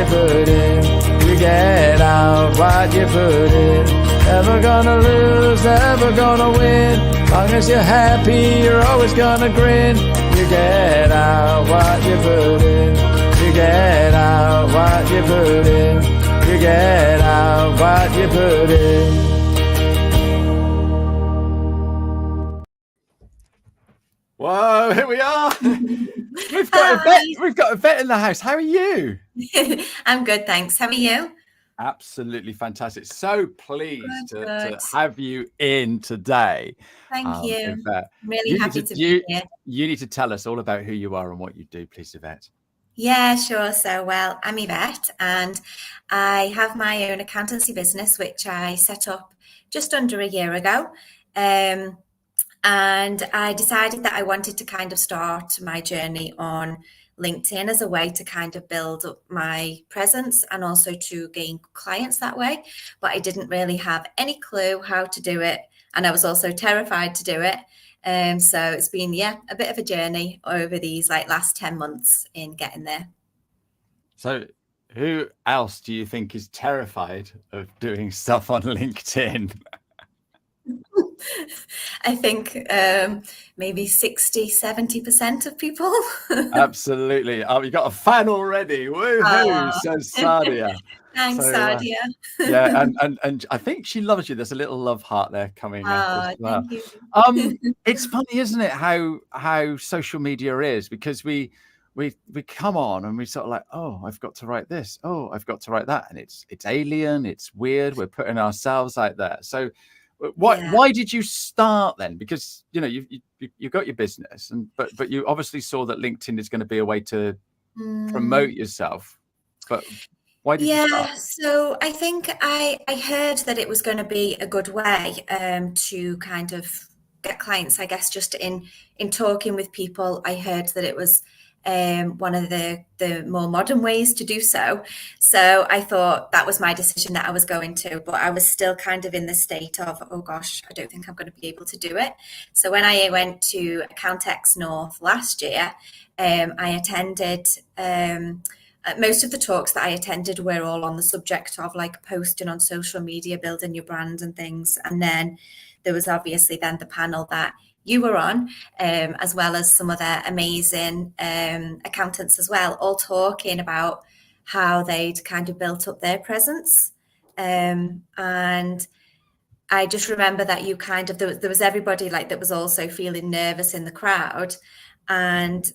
put in. You get out what you put in. Never gonna lose, never gonna win. Long as you're happy, you're always gonna grin. You get out what you put in. You get out what you put in. You get out what you put in. Whoa, here we are. We've got Yvette in the house. How are you? I'm good, thanks. How are you? Absolutely fantastic. So pleased to have you in today. Thank you. Yvette. I'm really happy to be here. You need to tell us all about who you are and what you do, please, Yvette. Yeah, sure. So, well, I'm Yvette and I have my own accountancy business, which I set up just under a year ago. And I decided that I wanted to kind of start my journey on LinkedIn as a way to kind of build up my presence and also to gain clients that way. But I didn't really have any clue how to do it. And I was also terrified to do it. So it's been, a bit of a journey over these last 10 months in getting there. So who else do you think is terrified of doing stuff on LinkedIn? I think maybe 60-70% of people. Absolutely. Oh, you got a fan already. Woohoo, says Sadia. Thanks, Sadia. Yeah, and I think she loves you. There's a little love heart there coming up as well. Thank you. It's funny, isn't it, how social media is, because we come on and we sort of like, oh, I've got to write this. Oh, I've got to write that. And it's alien, it's weird. We're putting ourselves out there. So why did you start then? Because you got your business, but you obviously saw that LinkedIn is going to be a way to promote yourself. But why did you start? So I think I heard that it was going to be a good way to kind of get clients. I guess just in talking with people, I heard that it was one of the more modern ways to do so. So I thought that was my decision that I was going to, but I was still kind of in the state of, oh gosh, I don't think I'm going to be able to do it. So when I went to Accountex North last year, I attended, most of the talks that I attended were all on the subject of posting on social media, building your brand and things. And then there was obviously then the panel that you were on, as well as some other amazing accountants as well, all talking about how they'd kind of built up their presence. And I just remember that you kind of, there was everybody that was also feeling nervous in the crowd. And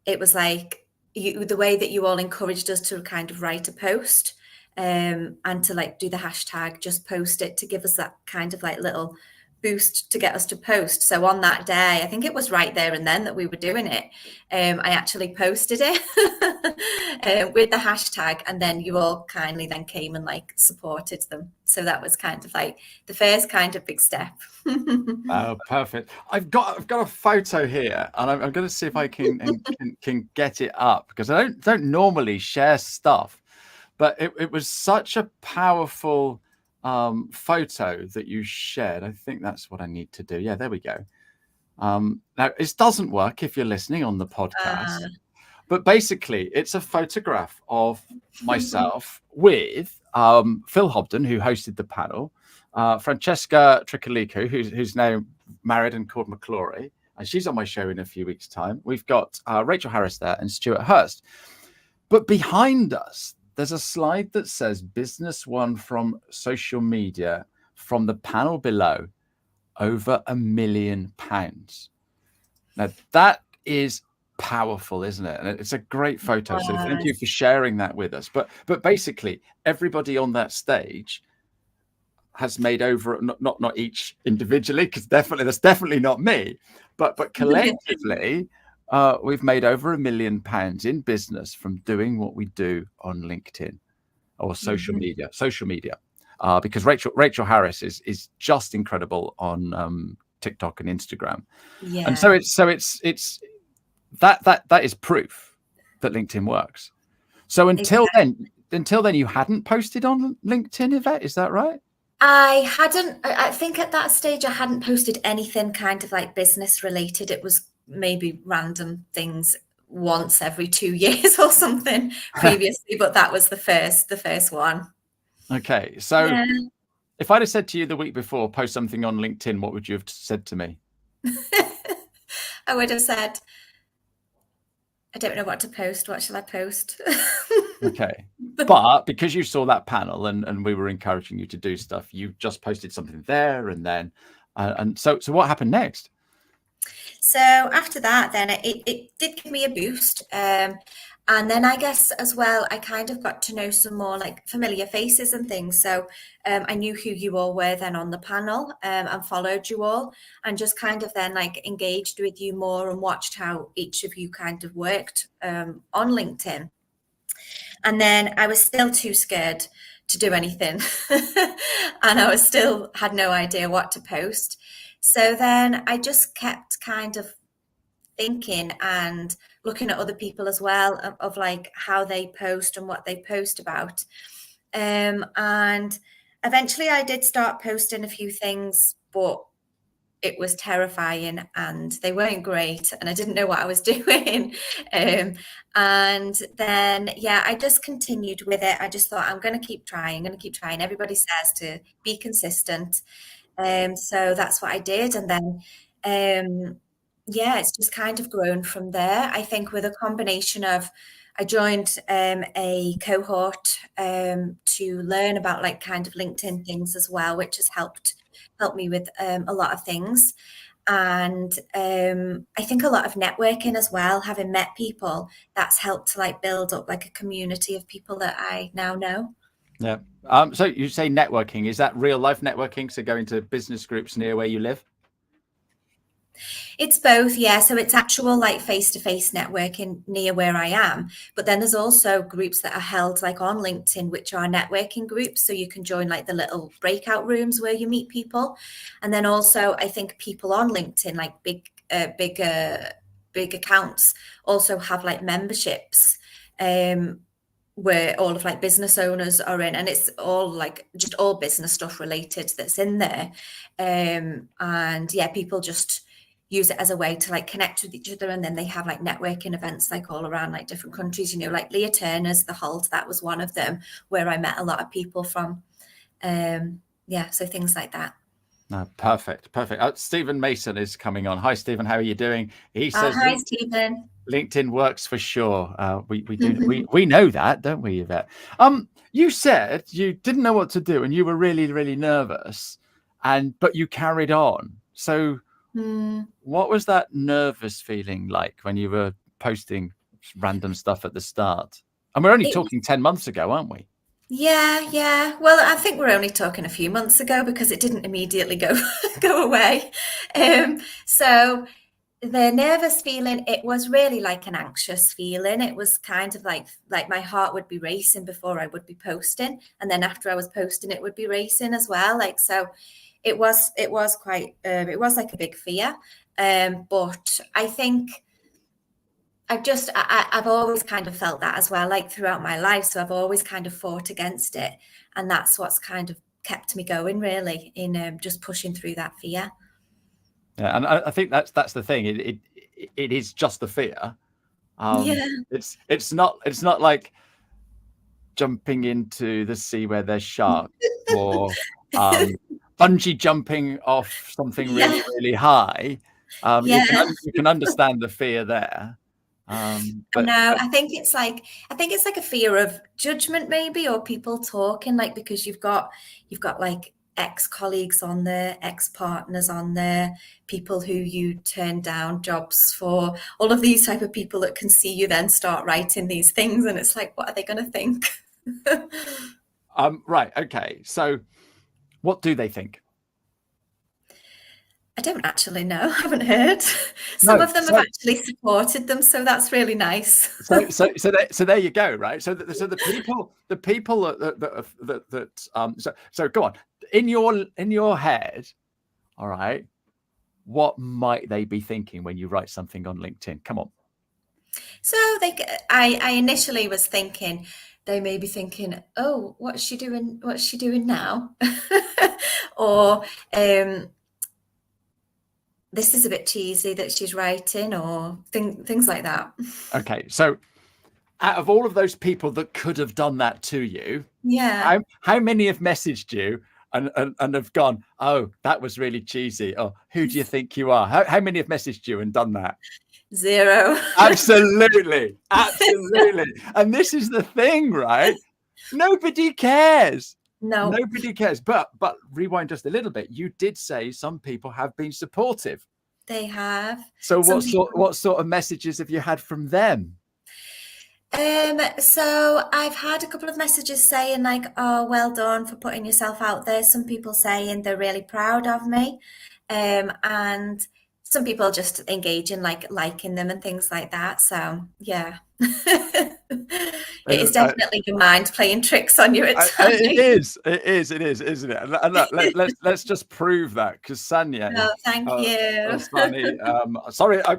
it was the way that you all encouraged us to kind of write a post and to do the hashtag, just post it, to give us that kind of little boost to get us to post. So on that day, I think it was right there and then that we were doing it. I actually posted it with the hashtag, and then you all kindly then came and supported them. So that was kind of the first kind of big step. Oh, perfect. I've got a photo here, and I'm going to see if I can get it up, because I don't normally share stuff, but it was such a powerful photo that you shared. I think that's what I need to do. Yeah, there we go. Now it doesn't work if you're listening on the podcast, but basically it's a photograph of myself with Phil Hobden, who hosted the panel, Francesca Tricolico, who's now married and called McClory, and she's on my show in a few weeks' time. We've got Rachel Harris there and Stuart Hurst, but behind us there's a slide that says business won from social media from the panel below over £1 million. Now that is powerful, isn't it? And it's a great photo. So thank you for sharing that with us. But basically everybody on that stage has made over, not each individually, because that's definitely not me, but collectively we've made over £1 million in business from doing what we do on LinkedIn or social media, because Rachel Harris is just incredible on TikTok and Instagram. Yeah. And so it's that is proof that LinkedIn works. So until then you hadn't posted on LinkedIn, Yvette, is that right? I hadn't. I think at that stage I hadn't posted anything kind of business related. It was maybe random things once every 2 years or something previously, but that was the first one. Okay, so Yeah. if I'd have said to you the week before, post something on LinkedIn, what would you have said to me? I would have said, I don't know what to post. What shall I post? Okay. But because you saw that panel and we were encouraging you to do stuff, you just posted something there and then. And so what happened next? So after that, then it did give me a boost. And then I guess as well, I kind of got to know some more like familiar faces and things. So I knew who you all were then on the panel, and followed you all, and just kind of then like engaged with you more and watched how each of you kind of worked on LinkedIn. And then I was still too scared to do anything. And I was still had no idea what to post. So then I just kept kind of thinking and looking at other people as well of like how they post and what they post about. And eventually I did start posting a few things, but it was terrifying and they weren't great and I didn't know what I was doing. And then, yeah, I just continued with it. I just thought, I'm going to keep trying, I'm going to keep trying. Everybody says to be consistent. So that's what I did. And then, yeah, it's just kind of grown from there. I think with a combination of, I joined a cohort to learn about like kind of LinkedIn things as well, which has helped me with a lot of things. And I think a lot of networking as well, having met people, that's helped to like build up like a community of people that I now know. Yeah. So you say networking, is that real life networking? So going to business groups near where you live? It's both, yeah. So it's actual like face-to-face networking near where I am, but then there's also groups that are held like on LinkedIn, which are networking groups. So you can join like the little breakout rooms where you meet people, and then also I think people on LinkedIn, like big accounts, also have like memberships. Where all of like business owners are in, and it's all like just all business stuff related that's in there. And yeah, people just use it as a way to like connect with each other, and then they have like networking events like all around like different countries, you know, like Leah Turner's The Halt, that was one of them where I met a lot of people from. Yeah, so things like that. No, perfect. Stephen Mason is coming on. Hi, Stephen. How are you doing? He says Hi, Stephen. LinkedIn works for sure. We know that, don't we, Yvette? You said you didn't know what to do and you were really nervous, but you carried on. So what was that nervous feeling like when you were posting random stuff at the start? And we're only It, talking 10 months ago, aren't we? yeah. Well, I think we're only talking a few months ago because it didn't immediately go go away. So the nervous feeling, it was really like an anxious feeling. It was kind of like my heart would be racing before I would be posting, and then after I was posting it would be racing as well, like, so it was quite it was like a big fear. But I think I've always kind of felt that as well, like throughout my life, so I've always kind of fought against it, and that's what's kind of kept me going really in just pushing through that fear. Yeah, and I think that's the thing. It is just the fear. Yeah. It's not like jumping into the sea where there's sharks, or bungee jumping off something Yeah. really high. Yeah. You can understand the fear there. But No, I think it's like a fear of judgment maybe, or people talking, like, because you've got like ex-colleagues on there, ex-partners on there, people who you turn down jobs for, all of these type of people that can see you then start writing these things, and it's like, what are they going to think? right, okay. So what do they think? I don't actually know. I haven't heard. Some No, of them have actually supported them, so that's really nice. so there you go, right? So the people so go on in your head, all right. What might they be thinking when you write something on LinkedIn? Come on. So I initially was thinking they may be thinking, "Oh, what's she doing? What's she doing now?" Or this is a bit cheesy that she's writing, or things like that. Okay, so out of all of those people that could have done that to you, Yeah. how many have messaged you and have gone, oh, that was really cheesy, or who do you think you are? How many have messaged you and done that? 0. Absolutely. And this is the thing, right? Nobody cares. No. Nobody cares. But rewind just a little bit. You did say some people have been supportive. They have. So what sort of messages have you had from them? So I've had a couple of messages saying like, oh, well done for putting yourself out there. Some people saying they're really proud of me. And some people just engaging, like liking them and things like that. So yeah. It is definitely your mind playing tricks on you at times. It is, isn't it? And look, let's just prove that, because Sanya. Oh, thank you. That's funny. Sorry, I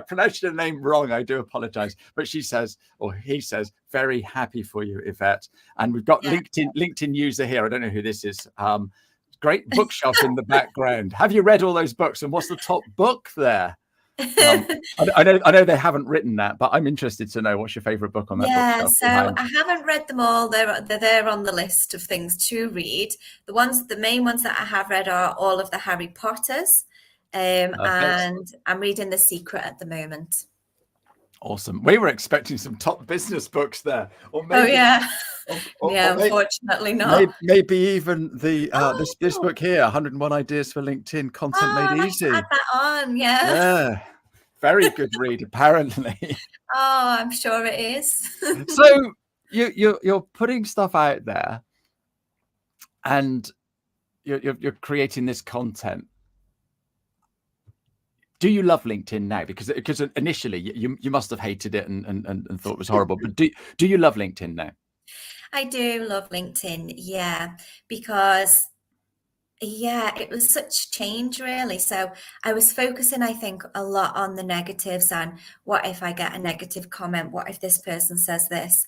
pronounced your name wrong. I do apologize. But she says, or he says, very happy for you, Yvette. And we've got LinkedIn user here. I don't know who this is. Great bookshelf in the background. Have you read all those books? And what's the top book there? I know they haven't written that, but I'm interested to know what's your favorite book on that bookshelf. So behind. I haven't read them all. They're there on the list of things to read. The main ones that I have read are all of the Harry Potters, and I'm reading The Secret at the moment. Awesome. We were expecting some top business books there, or maybe, unfortunately not. Maybe even the this book here, 101 Ideas for LinkedIn Content Made Easy. Add that on, yeah. Very good read, apparently. Oh, I'm sure it is. So you're putting stuff out there, and you're creating this content. Do you love LinkedIn now? Because initially you must have hated it and thought it was horrible. But do you love LinkedIn now? I do love LinkedIn, yeah, because it was such change, really. So I was focusing, I think, a lot on the negatives and what if I get a negative comment? What if this person says this?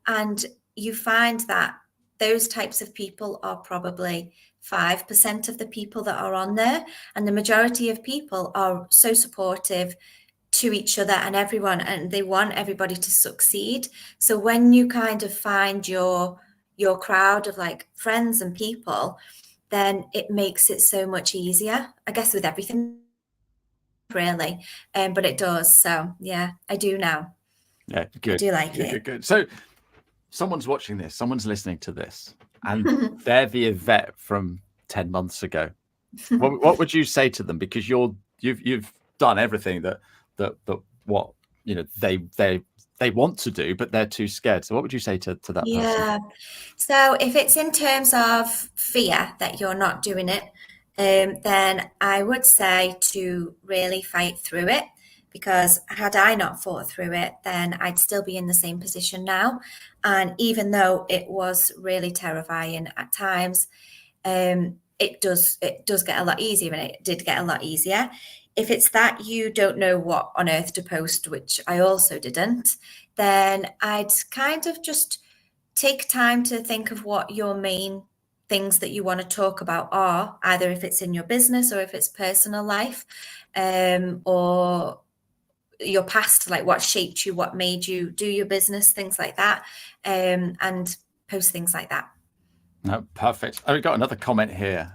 And you find that those types of people are probably 5% of the people that are on there. And the majority of people are so supportive to each other and everyone, and they want everybody to succeed. So when you kind of find your crowd of like friends and people, then it makes it so much easier, I guess, with everything, really. But it does. So yeah, I do now. Yeah, good. I do like it. Good. So someone's watching this, someone's listening to this, and they're the Yvette from 10 months ago. What would you say to them? Because you've done everything that what they want to do, but they're too scared. So what would you say to that person? Yeah. So if it's in terms of fear that you're not doing it, then I would say to really fight through it, because had I not fought through it, then I'd still be in the same position now. And even though it was really terrifying at times, it does get a lot easier, and it did get a lot easier. If it's that you don't know what on earth to post, which I also didn't, then I'd kind of just take time to think of what your main things that you want to talk about are, either if it's in your business or if it's personal life, or your past, like what shaped you, what made you do your business, things like that, and post things like that. No, perfect. I've got another comment here.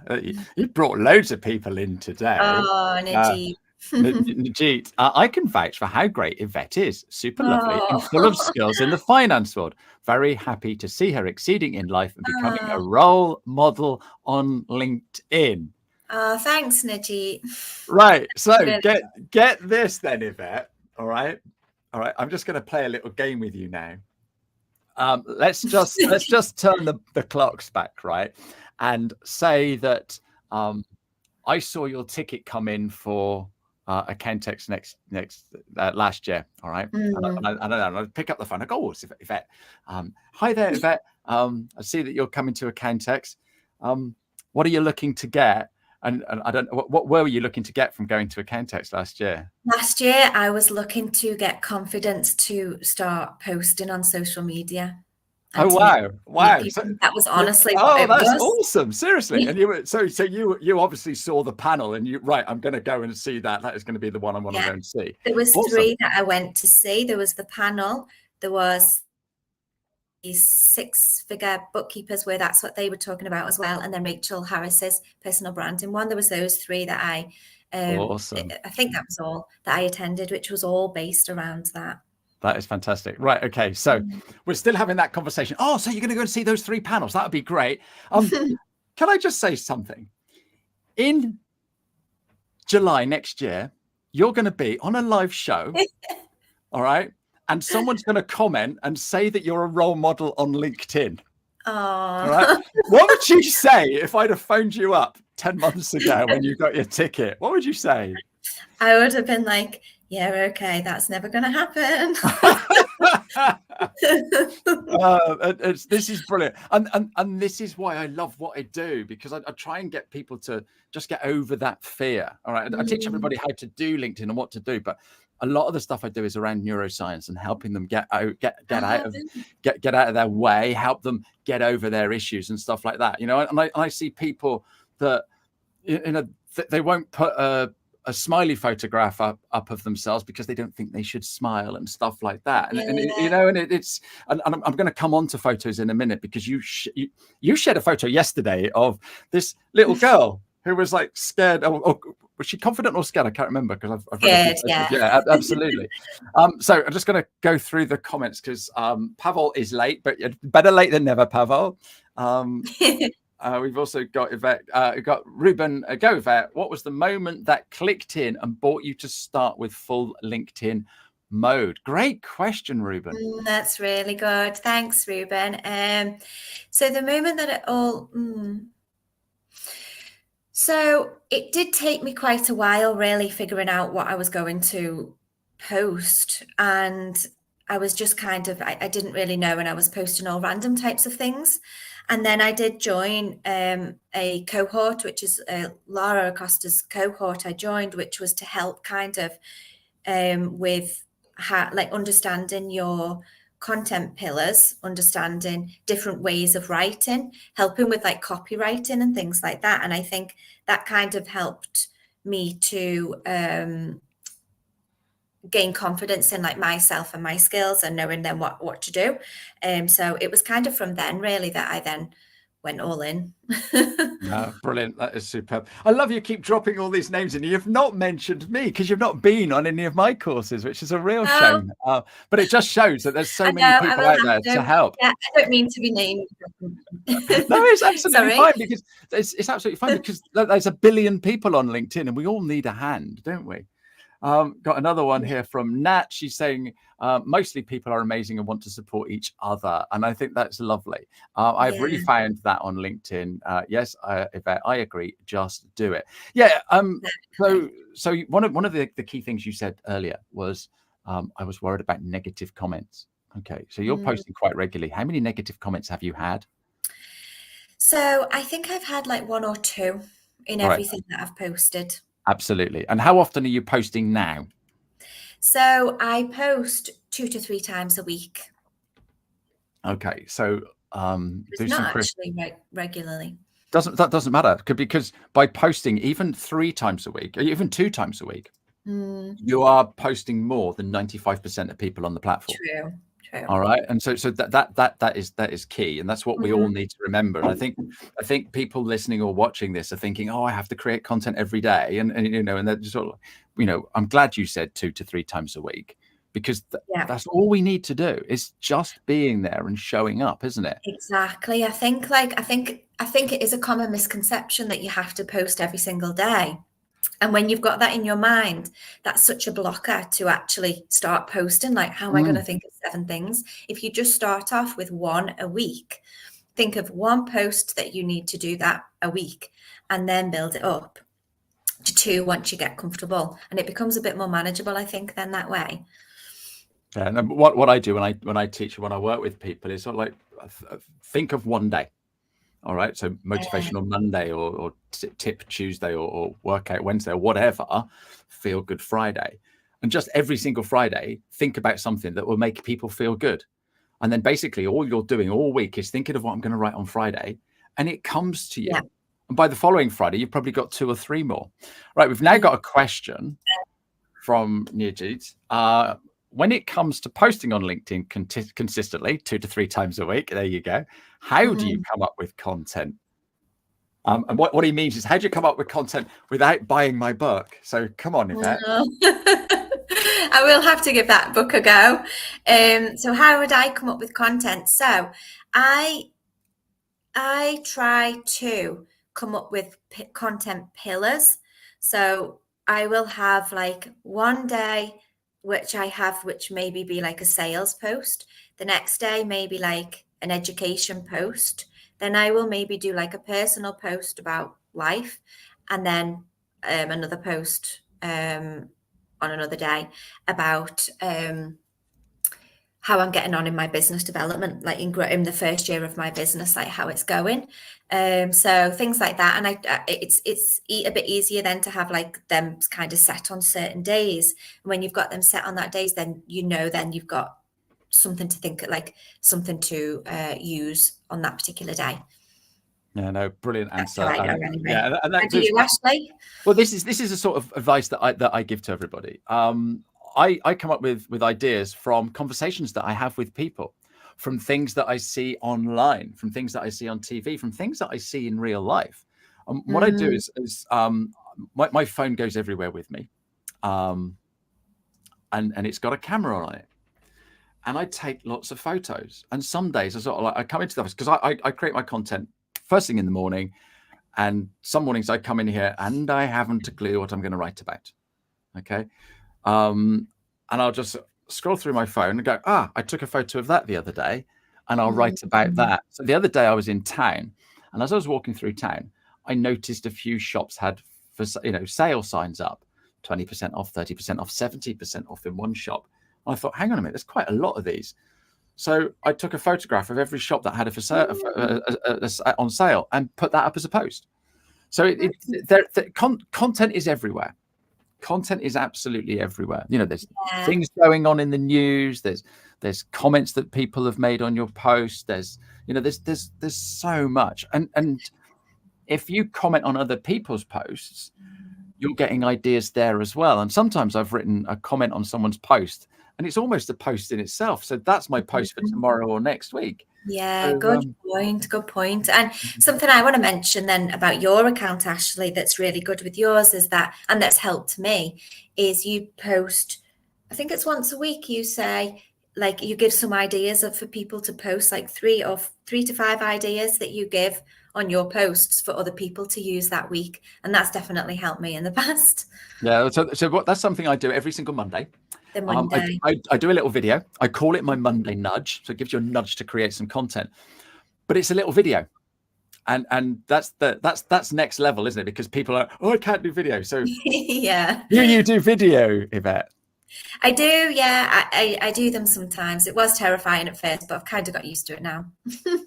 You brought loads of people in today. Oh, Najib. Najib, I can vouch for how great Yvette is. Super lovely and full of skills in the finance world. Very happy to see her exceeding in life and becoming a role model on LinkedIn. Oh, thanks, Najib. Right. So get this then, Yvette. All right. I'm just going to play a little game with you now. Let's just turn the clocks back, right, and say that I saw your ticket come in for Accountex last year. All right, and I pick up the phone. I go, "Oh, it's Yvette. Hi there, Yvette. I see that you're coming to Accountex. What are you looking to get?" And I don't know, what were you looking to get from going to Accountex last year? Last year, I was looking to get confidence to start posting on social media. and Oh to meet wow! So, people. That was honestly what oh, it that's was. awesome! Seriously, and you obviously saw the panel, and I'm going to go and see that. That is going to be the one I want to Yeah. go and see. There was Awesome. 3 that I went to see. There was the panel. There was these 6-figure bookkeepers, where that's what they were talking about as well. And then Rachel Harris's personal branding one. There was those 3 that Awesome. I think that was all that I attended, which was all based around that. That is fantastic. Right. Okay. So we're still having that conversation. Oh, so you're going to go and see those 3 panels? That would be great. Can I just say something? In July next year, you're going to be on a live show. All right. And someone's going to comment and say that you're a role model on LinkedIn. Oh. All right. What would you say if I'd have phoned you up 10 months ago when you got your ticket? What would you say? I would have been like, yeah, okay, that's never going to happen. This is brilliant. And this is why I love what I do, because I try and get people to just get over that fear. All right. I teach everybody how to do LinkedIn and what to do, but a lot of the stuff I do is around neuroscience and helping them get out of their way, help them get over their issues and stuff like that. And I see people that they won't put a smiley photograph up of themselves because they don't think they should smile and stuff like that. And I'm going to come on to photos in a minute, because you shared a photo yesterday of this little girl who was like scared. Or was she confident or scared? I can't remember, because I've read yeah, absolutely. So I'm just going to go through the comments, because Pavel is late, but better late than never, Pavel. We've also got Yvette, got Ruben. Go, Yvette. What was the moment that clicked in and brought you to start with full LinkedIn mode? Great question, Ruben. That's really good. Thanks, Ruben. So the moment that it all... So it did take me quite a while, really, figuring out what I was going to post. And I was just kind of, I didn't really know, and I was posting all random types of things. And then I did join a cohort, which is Laura Acosta's cohort I joined, which was to help kind of with understanding your content pillars, understanding different ways of writing, helping with like copywriting and things like that. And I think that kind of helped me to gain confidence in like myself and my skills and knowing then what to do. So it was kind of from then really that I then went all in. Brilliant. That is superb. I love you keep dropping all these names in. You've not mentioned me because you've not been on any of my courses, which is a real shame. But it just shows that there's so many people out there to help. Yeah, I don't mean to be named. No, it's absolutely fine, because it's absolutely fine, because there's a billion people on LinkedIn and we all need a hand, don't we? Got another one here from Nat. She's saying mostly people are amazing and want to support each other, and I think that's lovely. I've really found that on LinkedIn. Yes, Yvette, I agree. Just do it. Yeah. So one of the key things you said earlier was I was worried about negative comments. Okay, so you're posting quite regularly. How many negative comments have you had? So I think I've had like 1 or 2 in everything that I've posted. Absolutely. And how often are you posting now? So I post 2 to 3 times a week. Okay, so it's not actually regularly. That doesn't matter, because by posting even 3 times a week, or even 2 times a week, you are posting more than 95% of people on the platform. True. All right, and so that is key, and that's what we all need to remember. And I think people listening or watching this are thinking, oh, I have to create content every day, and they're just sort of, I'm glad you said 2 to 3 times a week, because that's all we need to do is just being there and showing up, isn't it? Exactly. I think it is a common misconception that you have to post every single day. And when you've got that in your mind, that's such a blocker to actually start posting. Like, how am I going to think of 7 things? If you just start off with 1 a week, think of 1 post that you need to do that a week, and then build it up to 2 once you get comfortable. And it becomes a bit more manageable, I think, then that way. Yeah, and what I do when I teach, when I work with people, is sort of like think of 1 day. All right, so motivational Monday, or tip Tuesday, or workout Wednesday, or whatever, feel good Friday. And just every single Friday, think about something that will make people feel good. And then basically all you're doing all week is thinking of what I'm going to write on Friday, and it comes to you. Yeah. And by the following Friday, you've probably got 2 or 3 more. Right. We've now got a question from Nirjit. When it comes to posting on LinkedIn consistently 2 to 3 times a week, there you go. How do you come up with content? And what he means is, how do you come up with content without buying my book? So come on, Yvette. I will have to give that book a go. So how would I come up with content? So I try to come up with content pillars. So I will have like one day which maybe be like a sales post. The next day maybe like an education post. Then I will maybe do like a personal post about life, and then another post on another day about how I'm getting on in my business development, like in the first year of my business, like how it's going. So things like that. And it's a bit easier then to have like them kind of set on certain days. And when you've got them set on that days, then then you've got something to think, like something to use on that particular day. Yeah, no, brilliant answer. Anyway. Yeah, and do you, Ashley? Well, this is a sort of advice that I give to everybody. I come up with ideas from conversations that I have with people, from things that I see online, from things that I see on TV, from things that I see in real life. What I do is my phone goes everywhere with me, and it's got a camera on it, and I take lots of photos. And some days I sort of like, I come into the office because I create my content first thing in the morning, and some mornings I come in here and I haven't a clue what I'm going to write about. Okay. And I'll just scroll through my phone and go, I took a photo of that the other day, and I'll write about that. So the other day I was in town, and as I was walking through town, I noticed a few shops had sale signs up, 20% off, 30% off, 70% off in one shop. And I thought, hang on a minute, there's quite a lot of these. So I took a photograph of every shop that had on sale and put that up as a post. So content is everywhere. Content is absolutely everywhere. There's things going on in the news. There's comments that people have made on your post. There's so much. And if you comment on other people's posts, you're getting ideas there as well. And sometimes I've written a comment on someone's post, and it's almost a post in itself. So that's my post for tomorrow or next week. Yeah, so, good point. And something I want to mention then about your account, Ashley, that's really good with yours is that, and that's helped me, is you post, I think it's once a week, you say, like you give some ideas for people to post, like 3 to 5 ideas that you give on your posts for other people to use that week. And that's definitely helped me in the past. Yeah, so that's something I do every single Monday. I do a little video. I call it my Monday nudge. So it gives you a nudge to create some content, but it's a little video. And that's next level, isn't it? Because people are, I can't do video. So yeah. You do video, Yvette? I do. Yeah. I do them sometimes. It was terrifying at first, but I've kind of got used to it now.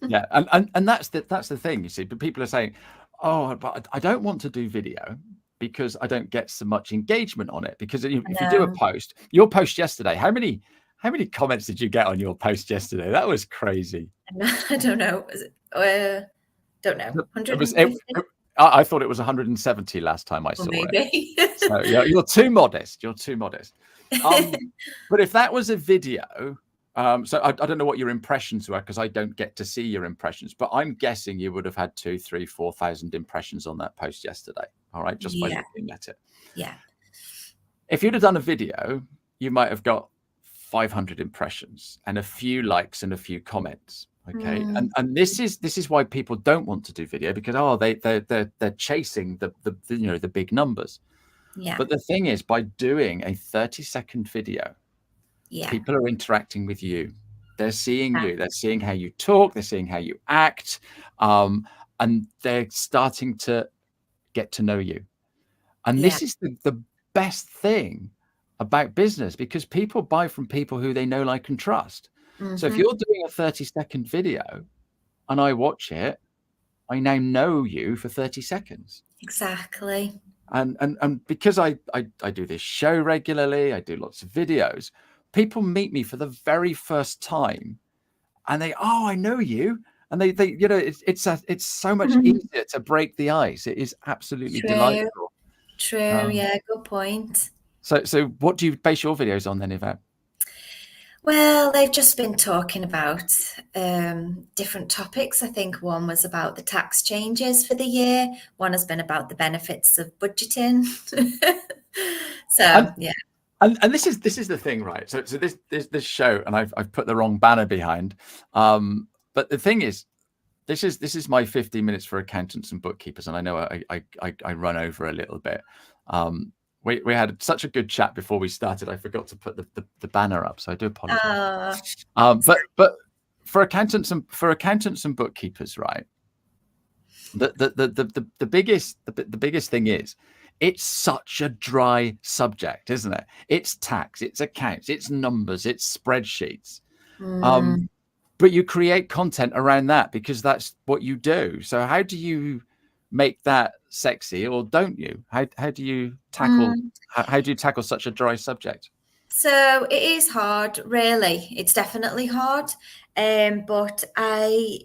Yeah. And that's the thing, you see, but people are saying, but I don't want to do video because I don't get so much engagement on it. Because if you do a post, your post yesterday, how many comments did you get on your post yesterday? That was crazy. I don't know. Don't know. I thought it was 170 last time I saw it. So you're too modest. You're too modest. But if that was a video, so I don't know what your impressions were, because I don't get to see your impressions, but I'm guessing you would have had 2,000, 3,000, 4,000 impressions on that post yesterday. All right, just by looking at it. Yeah. If you'd have done a video, you might have got 500 impressions and a few likes and a few comments. Okay, and this is why people don't want to do video, because they're chasing the big numbers. Yeah. But the thing is, by doing a 30-second video, people are interacting with you. They're seeing you. They're seeing how you talk. They're seeing how you act, and they're starting to get to know you. And this is the best thing about business, because people buy from people who they know, like, and trust. So if you're doing a 30-second video and I watch it, I now know you for 30 seconds. Exactly. And because I do this show regularly, I do lots of videos, people meet me for the very first time and I know you. And they it's so much easier to break the ice. It is absolutely True, delightful. true. Yeah, good point. So what do you base your videos on then, Yvette? Well, they've just been talking about different topics. I think one was about the tax changes for the year. One has been about the benefits of budgeting. And So yeah. and this is the thing, right? So this show, and I've put the wrong banner behind. But the thing is, this is my 15 minutes for accountants and bookkeepers, and I know I run over a little bit. We had such a good chat before we started. I forgot to put the banner up, so I do apologize. But for accountants and bookkeepers, right? The biggest thing is, it's such a dry subject, isn't it? It's tax, it's accounts, it's numbers, it's spreadsheets. But you create content around that because that's what you do. So how do you make that sexy, or don't you? How do you tackle how do you tackle such a dry subject? So it is hard, really. It's definitely hard. But I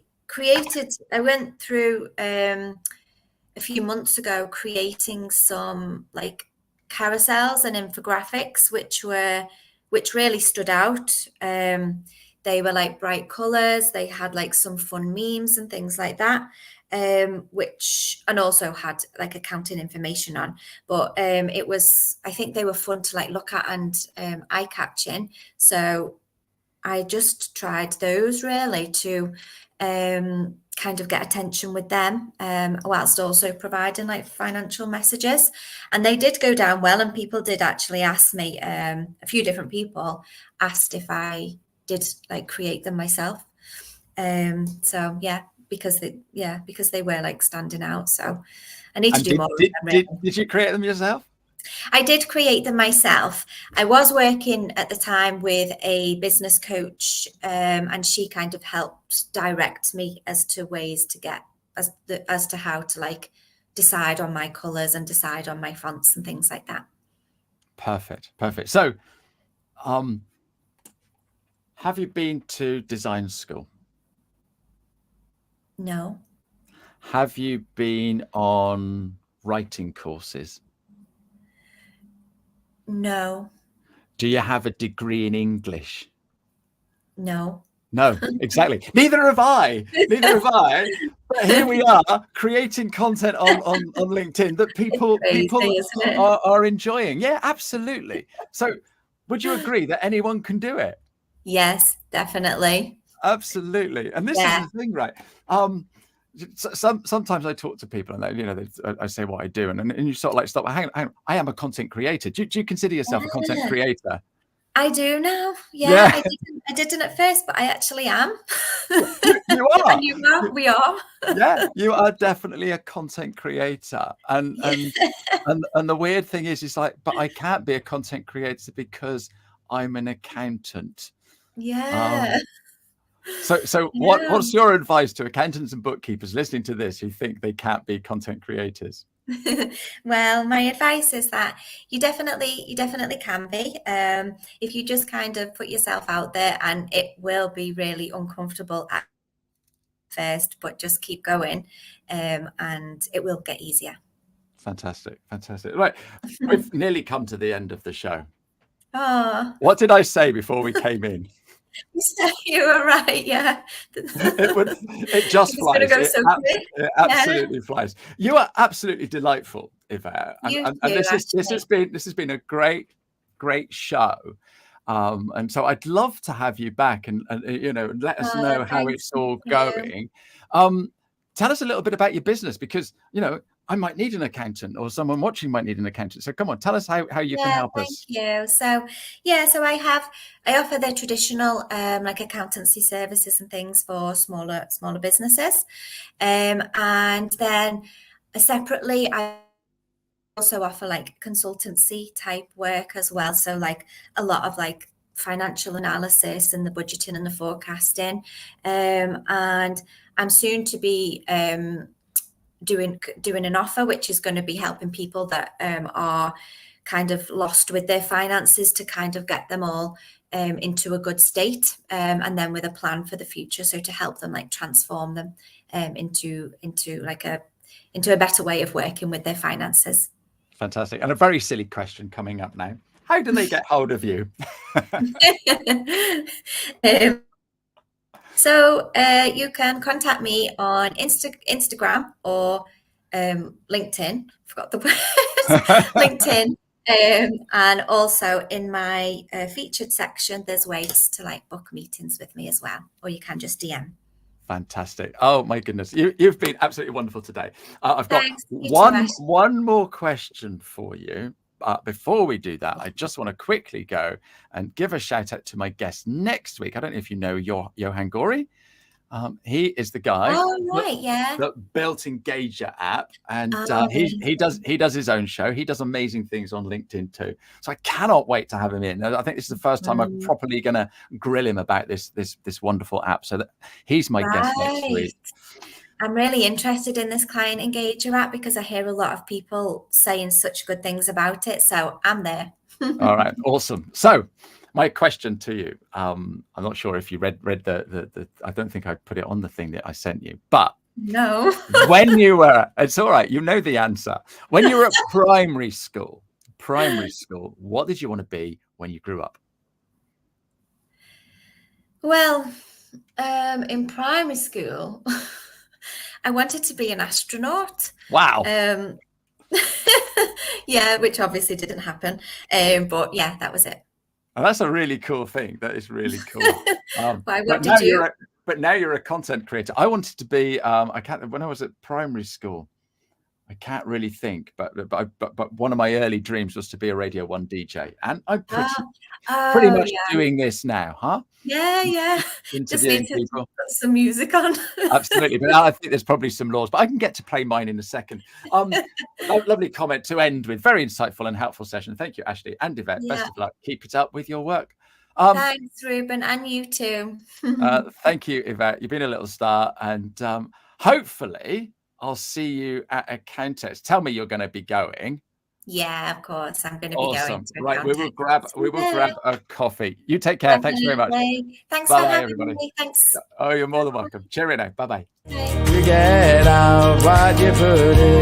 went through a few months ago creating some like carousels and infographics which really stood out. They were like bright colors, they had like some fun memes and things like that, which and also had like accounting information on. But I think they were fun to like look at and eye-catching. So I just tried those really to kind of get attention with them, whilst also providing like financial messages. And they did go down well, and people did actually ask me, a few different people asked if I did like create them myself. So yeah, because they were like standing out. So I need to do more of them, really. Did you create them yourself? I did create them myself. I was working at the time with a business coach, and she kind of helped direct me as to ways to get as to how to like decide on my colors and decide on my fonts and things like that. Perfect. So, have you been to design school? No. Have you been on writing courses? No. Do you have a degree in English? No. No, exactly. Neither have I. But here we are creating content on LinkedIn that people are enjoying. Yeah, absolutely. So would you agree that anyone can do it? Yes, definitely. Absolutely. And this is the thing, right? Sometimes I talk to people and I say what I do, and you sort of like stop. Hang on, I am a content creator. Do you consider yourself a content creator? I do now. Yeah. I didn't at first, but I actually am. You are. And you are. We are. Yeah, you are definitely a content creator. And the weird thing is like, but I can't be a content creator because I'm an accountant. Yeah. So what's your advice to accountants and bookkeepers listening to this who think they can't be content creators? Well, my advice is that you definitely can be, if you just kind of put yourself out there, and it will be really uncomfortable at first, but just keep going, and it will get easier. Fantastic. Right, we've nearly come to the end of the show. Oh, what did I say before we came in? You were right. Yeah. It just flies. It absolutely flies. You are absolutely delightful, Yvette. And this has been a great show. And so I'd love to have you back and let us know how it's all going. Tell us a little bit about your business, because I might need an accountant, or someone watching might need an accountant. So come on, tell us how you can help us. Thank you. So I offer the traditional like accountancy services and things for smaller businesses, and then separately I also offer like consultancy type work as well. So like a lot of like financial analysis and the budgeting and the forecasting, and I'm soon to be doing an offer which is going to be helping people that are kind of lost with their finances, to kind of get them all into a good state, and then with a plan for the future, so to help them like transform them into a better way of working with their finances. Fantastic. And a very silly question coming up now. How do they get hold of you? So you can contact me on Instagram or LinkedIn. Forgot the word. LinkedIn. And also in my featured section, there's ways to like book meetings with me as well, or you can just DM. Fantastic. Oh my goodness. You've been absolutely wonderful today. I've got Thanks, one more question for you. Before we do that, I just want to quickly go and give a shout out to my guest next week. I don't know if you know Johan Gori. He is the guy that built Engager app, and he does his own show. He does amazing things on LinkedIn too. So I cannot wait to have him in. I think this is the first time I'm properly going to grill him about this wonderful app. So that he's my guest next week. I'm really interested in this client engager app because I hear a lot of people saying such good things about it. So I'm there. All right, awesome. So my question to you, I'm not sure if you read the I don't think I put it on the thing that I sent you, but no. When you were, it's all right, you know the answer. When you were at primary school, what did you want to be when you grew up? Well, in primary school, I wanted to be an astronaut. Wow. Yeah, which obviously didn't happen. But yeah, that was it. And that's a really cool thing. That is really cool. Why, what did you? But now you're a content creator. I wanted to be. When I was at primary school, I can't really think. But one of my early dreams was to be a Radio 1 DJ, and I'm pretty much doing this now, huh? Yeah. Just need to put some music on. Absolutely, but I think there's probably some laws, but I can get to play mine in a second. Lovely comment to end with. Very insightful and helpful session. Thank you, Ashley and Yvette. Best of luck. Keep it up with your work. Thanks, Ruben, and you too. Thank you, Yvette. You've been a little star, and hopefully I'll see you at Accountex. Tell me you're going to be going. Yeah, of course. I'm going to be going. Right, we will grab a coffee. You take care. Thanks very much. Thanks for having me. Thanks. Oh, you're more than welcome. Cheerio now. Bye-bye. You get out what you put in.